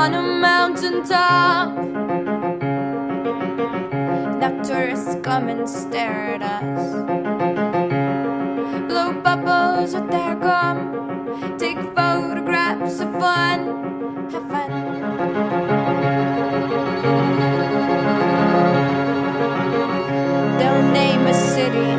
on a mountain top. Now tourists come and stare at us, blow bubbles with their gum, take photographs of fun, have fun. They'll name a city